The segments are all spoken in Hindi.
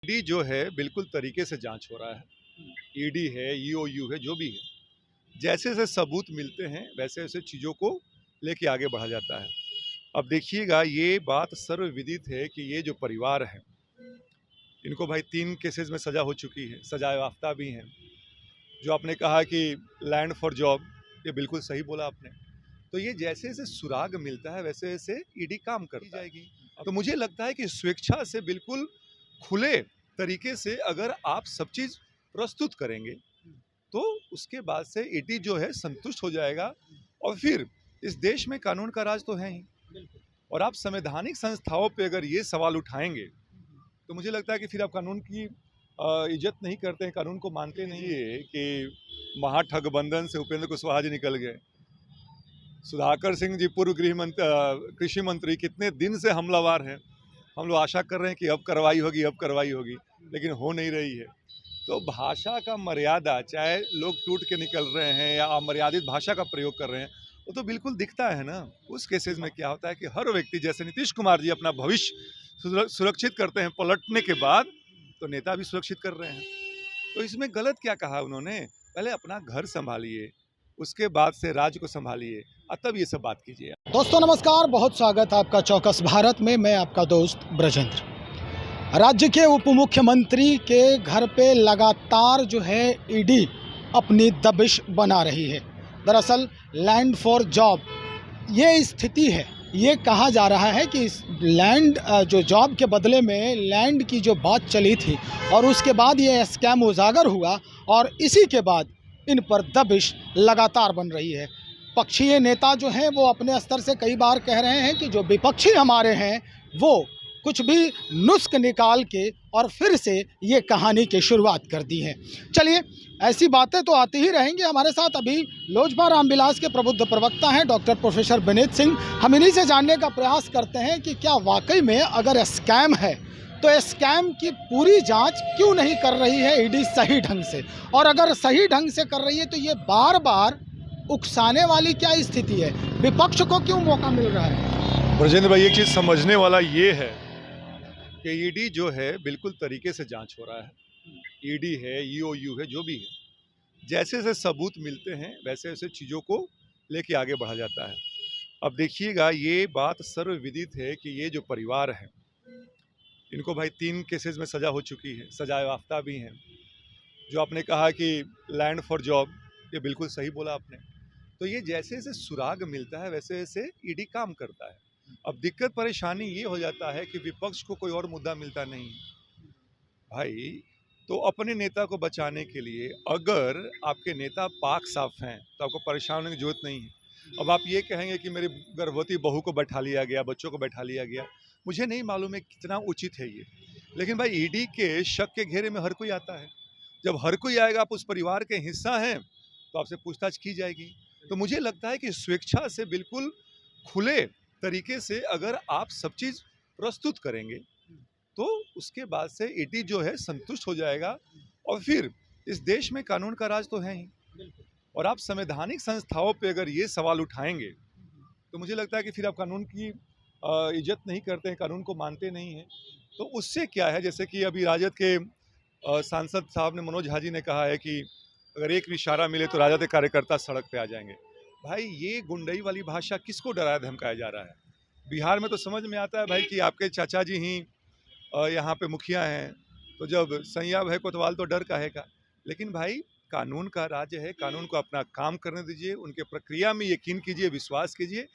ईडी जो है बिल्कुल तरीके से जांच हो रहा है। ईडी है, ईओयू है, जो भी है, जैसे जैसे सबूत मिलते हैं वैसे वैसे चीज़ों को लेके आगे बढ़ा जाता है। अब देखिएगा, ये बात सर्वविदित है कि ये जो परिवार है, इनको भाई 3 केसेस में सज़ा हो चुकी है, सज़ा याफ्ता भी हैं। जो आपने कहा कि लैंड फॉर जॉब, ये बिल्कुल सही बोला आपने। तो ये जैसे जैसे सुराग मिलता है वैसे वैसे ईडी काम करती जाएगी। तो मुझे लगता है कि स्वेच्छा से बिल्कुल खुले तरीके से अगर आप सब चीज़ प्रस्तुत करेंगे तो उसके बाद से ईडी जो है संतुष्ट हो जाएगा। और फिर इस देश में कानून का राज तो है ही, और आप संवैधानिक संस्थाओं पे अगर ये सवाल उठाएंगे तो मुझे लगता है कि फिर आप कानून की इज्जत नहीं करते हैं, कानून को मानते नहीं है। कि महाठगबंधन से उपेंद्र कुशवाहा जी निकल गए, सुधाकर सिंह जी पूर्व कृषि मंत्री कितने दिन से हमलावर हैं। हम लोग आशा कर रहे हैं कि अब कार्रवाई होगी, अब कार्रवाई होगी, लेकिन हो नहीं रही है। तो भाषा का मर्यादा, चाहे लोग टूट के निकल रहे हैं या अमर्यादित भाषा का प्रयोग कर रहे हैं, वो तो बिल्कुल दिखता है ना। उस केसेस में क्या होता है कि हर व्यक्ति, जैसे नीतीश कुमार जी अपना भविष्य सुरक्षित करते हैं पलटने के बाद, तो नेता भी सुरक्षित कर रहे हैं। तो इसमें गलत क्या कहा उन्होंने? पहले अपना घर संभालिए, उसके बाद से राज्य को संभालिए, और तब ये सब बात कीजिए। दोस्तों नमस्कार, बहुत स्वागत है आपका चौकस भारत में। मैं आपका दोस्त ब्रजेंद्र। राज्य के उप मुख्यमंत्री के घर पे लगातार जो है ईडी अपनी दबिश बना रही है। दरअसल लैंड फॉर जॉब ये स्थिति है। ये कहा जा रहा है कि इस लैंड जो जॉब के बदले में लैंड की जो बात चली थी और उसके बाद ये स्कैम उजागर हुआ, और इसी के बाद इन पर दबिश लगातार बन रही है। पक्षीय नेता जो हैं वो अपने स्तर से कई बार कह रहे हैं कि जो विपक्षी हमारे हैं वो कुछ भी नुस्ख निकाल के और फिर से ये कहानी की शुरुआत कर दी है। चलिए, ऐसी बातें तो आती ही रहेंगी। हमारे साथ अभी लोजपा रामविलास के प्रबुद्ध प्रवक्ता हैं डॉक्टर प्रोफेसर विनीत सिंह। हम इन्हीं से जानने का प्रयास करते हैं कि क्या वाकई में अगर स्कैम है तो स्कैम की पूरी जांच क्यों नहीं कर रही है ईडी सही ढंग से, और अगर सही ढंग से कर रही है तो ये बार बार उकसाने वाली क्या स्थिति है, विपक्ष को क्यों मौका मिल रहा है? ब्रजेंद्र भाई, एक चीज़ समझने वाला ये है कि ईडी जो है बिल्कुल तरीके से जांच हो रहा है। ईडी है, ईओयू है, जो भी है, जैसे जैसे सबूत मिलते हैं वैसे वैसे चीज़ों को लेके आगे बढ़ा जाता है। अब देखिएगा, ये बात सर्वविदित है कि ये जो परिवार है, इनको भाई 3 केसेस में सज़ा हो चुकी है, सज़ा याफ्ता भी हैं। जो आपने कहा कि लैंड फॉर जॉब, ये बिल्कुल सही बोला आपने। तो ये जैसे जैसे सुराग मिलता है वैसे वैसे ईडी काम करता है। अब दिक्कत परेशानी ये हो जाता है कि विपक्ष को कोई और मुद्दा मिलता नहीं भाई। तो अपने नेता को बचाने के लिए अगर आपके नेता पाक साफ हैं तो आपको परेशान होने की जरूरत नहीं है। अब आप ये कहेंगे कि मेरी गर्भवती बहू को बैठा लिया गया, बच्चों को बैठा लिया गया, मुझे नहीं मालूम है कितना उचित है ये, लेकिन भाई ईडी के शक के घेरे में हर कोई आता है। जब हर कोई आएगा, आप उस परिवार के हिस्सा हैं, तो आपसे पूछताछ की जाएगी। तो मुझे लगता है कि स्वेच्छा से बिल्कुल खुले तरीके से अगर आप सब चीज़ प्रस्तुत करेंगे तो उसके बाद से ईडी जो है संतुष्ट हो जाएगा। और फिर इस देश में कानून का राज तो है ही, और आप संवैधानिक संस्थाओं पे अगर ये सवाल उठाएंगे तो मुझे लगता है कि फिर आप कानून की इज्जत नहीं करते हैं, कानून को मानते नहीं हैं। तो उससे क्या है, जैसे कि अभी राजद के सांसद साहब ने, मनोज झा जी ने कहा है कि अगर एक भी इशारा मिले तो राजद के कार्यकर्ता सड़क पे आ जाएंगे। भाई, ये गुंडई वाली भाषा किसको डराया धमकाया जा रहा है? बिहार में तो समझ में आता है भाई कि आपके चाचा जी ही यहाँ पे मुखिया हैं, तो जब सैया है कोतवाल तो डर काहे का। लेकिन भाई, कानून का राज्य है, कानून को अपना काम करने दीजिए, उनके प्रक्रिया में यकीन कीजिए, विश्वास कीजिए,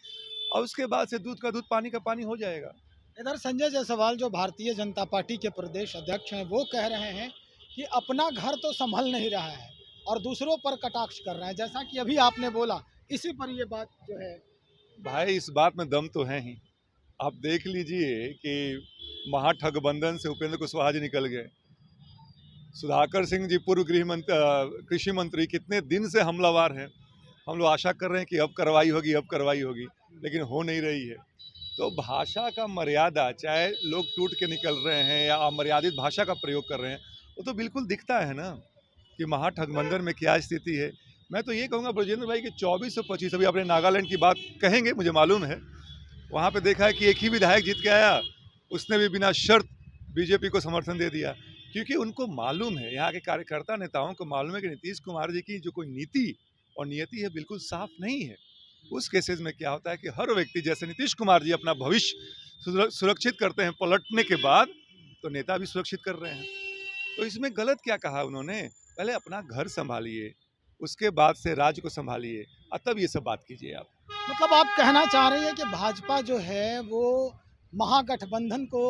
और उसके बाद से दूध का दूध पानी का पानी हो जाएगा। इधर संजय जायसवाल जो भारतीय जनता पार्टी के प्रदेश अध्यक्ष हैं वो कह रहे हैं कि अपना घर तो संभल नहीं रहा है और दूसरों पर कटाक्ष कर रहा है, जैसा कि अभी आपने बोला। इसी पर ये बात जो है, भाई, इस बात में दम तो है ही। आप देख लीजिए कि महाठगबंधन से उपेंद्र कुशवाहा जी निकल गए, सुधाकर सिंह जी पूर्व कृषि मंत्री कितने दिन से हमलावर हैं। हम लोग आशा कर रहे हैं कि अब कार्रवाई होगी, अब कार्रवाई होगी, लेकिन हो नहीं रही है। तो भाषा का मर्यादा, चाहे लोग टूट के निकल रहे हैं या अमर्यादित भाषा का प्रयोग कर रहे हैं, वो तो बिल्कुल दिखता है ना कि महाठगबंधन में क्या स्थिति है। मैं तो ये कहूँगा ब्रजेंद्र भाई कि 24 और 25, अभी आपने नागालैंड की बात कहेंगे, मुझे मालूम है, वहाँ पे देखा है कि एक ही विधायक जीत के आया, उसने भी बिना शर्त बीजेपी को समर्थन दे दिया। क्योंकि उनको मालूम है, यहाँ के कार्यकर्ता नेताओं को मालूम है कि नीतीश कुमार जी की जो कोई नीति और नियति है बिल्कुल साफ नहीं है। उस केसेस में क्या होता है कि हर व्यक्ति, जैसे नीतीश कुमार जी अपना भविष्य सुरक्षित करते हैं पलटने के बाद, तो नेता भी सुरक्षित कर रहे हैं। तो इसमें गलत क्या कहा उन्होंने? पहले अपना घर संभालिए, उसके बाद से राज्य को संभालिए और तब ये सब बात कीजिए आप। मतलब आप कहना चाह रहे हैं कि भाजपा जो है वो महागठबंधन को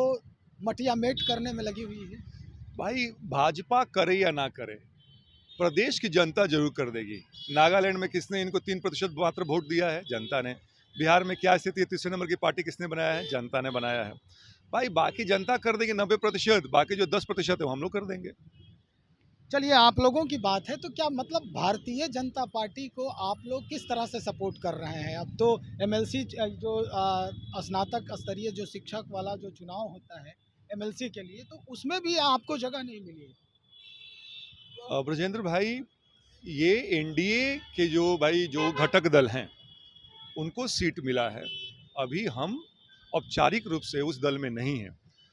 मटियामेट करने में लगी हुई है। भाई भाजपा करे या ना करे, प्रदेश की जनता जरूर कर देगी। नागालैंड में किसने इनको 3% मात्र वोट दिया है? जनता ने। बिहार में क्या स्थिति है? तीसरे नंबर की पार्टी किसने बनाया है? जनता ने बनाया है। भाई बाकी जनता कर देगी 90%, बाकी जो 10% है वो हम लोग कर देंगे। चलिए, आप लोगों की बात है तो क्या मतलब भारतीय जनता पार्टी को आप लोग किस तरह से सपोर्ट कर रहे हैं? अब तो एमएलसी जो स्नातक स्तरीय जो शिक्षक वाला जो चुनाव होता है एमएलसी के लिए, तो उसमें भी आपको जगह नहीं मिली। ब्रजेंद्र भाई, ये एनडीए के जो घटक दल हैं उनको सीट मिला है। अभी हम औपचारिक रूप से उस दल में नहीं हैं,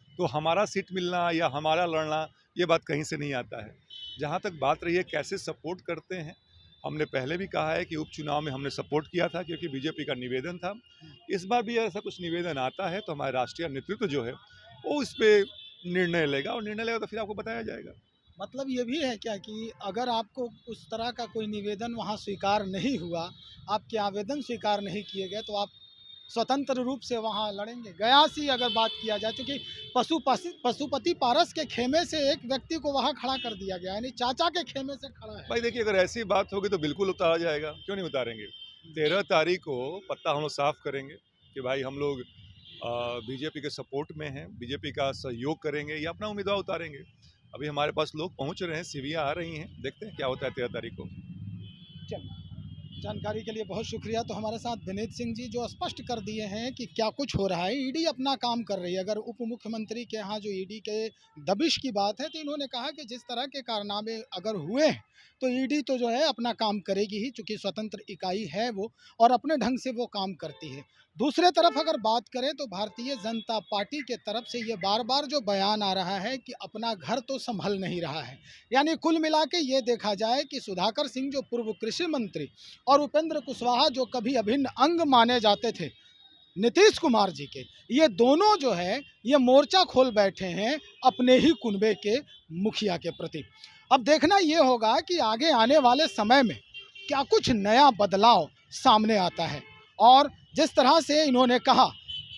तो हमारा सीट मिलना या हमारा लड़ना ये बात कहीं से नहीं आता है। जहाँ तक बात रही है कैसे सपोर्ट करते हैं, हमने पहले भी कहा है कि उपचुनाव में हमने सपोर्ट किया था क्योंकि बीजेपी का निवेदन था। इस बार भी ऐसा कुछ निवेदन आता है तो हमारे राष्ट्रीय नेतृत्व जो है वो इस पर निर्णय लेगा, और निर्णय लेगा तो फिर आपको बताया जाएगा। मतलब ये भी है क्या कि अगर आपको उस तरह का कोई निवेदन वहाँ स्वीकार नहीं हुआ, आपके आवेदन स्वीकार नहीं किए गए, तो आप स्वतंत्र रूप से वहाँ लड़ेंगे? गया सी अगर बात किया जाए, क्योंकि पशुपति पारस के खेमे से एक व्यक्ति को वहाँ खड़ा कर दिया गया, यानी चाचा के खेमे से खड़ा है। भाई देखिए, अगर ऐसी बात होगी तो बिल्कुल उतारा जाएगा, क्यों नहीं उतारेंगे। 13 तारीख को पत्ता हम लोग साफ करेंगे कि भाई हम लोग बीजेपी के सपोर्ट में हैं, बीजेपी का सहयोग करेंगे या अपना उम्मीदवार उतारेंगे। अभी हमारे पास लोग पहुंच रहे हैं, सीवियाँ आ रही हैं, देखते हैं क्या होता है 13 तारीख को। चलिए, जानकारी के लिए बहुत शुक्रिया। तो हमारे साथ विनीत सिंह जी जो स्पष्ट कर दिए हैं कि क्या कुछ हो रहा है। ईडी अपना काम कर रही है। अगर उप मुख्यमंत्री के यहाँ जो ईडी के दबिश की बात है, तो इन्होंने कहा कि जिस तरह के कारनामे अगर हुए हैं तो ईडी तो जो है अपना काम करेगी ही, चूँकि स्वतंत्र इकाई है वो और अपने ढंग से वो काम करती है। दूसरे तरफ अगर बात करें तो भारतीय जनता पार्टी के तरफ से ये बार बार जो बयान आ रहा है कि अपना घर तो संभल नहीं रहा है, यानी कुल मिला के ये देखा जाए कि सुधाकर सिंह जो पूर्व कृषि मंत्री और उपेंद्र कुशवाहा जो कभी अभिन्न अंग माने जाते थे नीतीश कुमार जी के, ये दोनों जो है ये मोर्चा खोल बैठे हैं अपने ही कुनबे के मुखिया के प्रति। अब देखना ये होगा कि आगे आने वाले समय में क्या कुछ नया बदलाव सामने आता है। और जिस तरह से इन्होंने कहा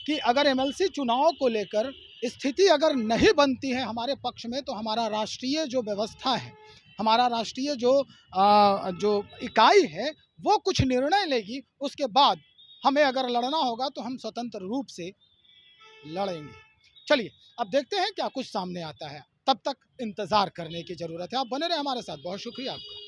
कि अगर एमएलसी चुनाव को लेकर स्थिति अगर नहीं बनती है हमारे पक्ष में, तो हमारा राष्ट्रीय जो व्यवस्था है, हमारा राष्ट्रीय जो इकाई है वो कुछ निर्णय लेगी, उसके बाद हमें अगर लड़ना होगा तो हम स्वतंत्र रूप से लड़ेंगे। चलिए, अब देखते हैं क्या कुछ सामने आता है, तब तक इंतज़ार करने की ज़रूरत है। आप बने रहे हमारे साथ। बहुत शुक्रिया आपका।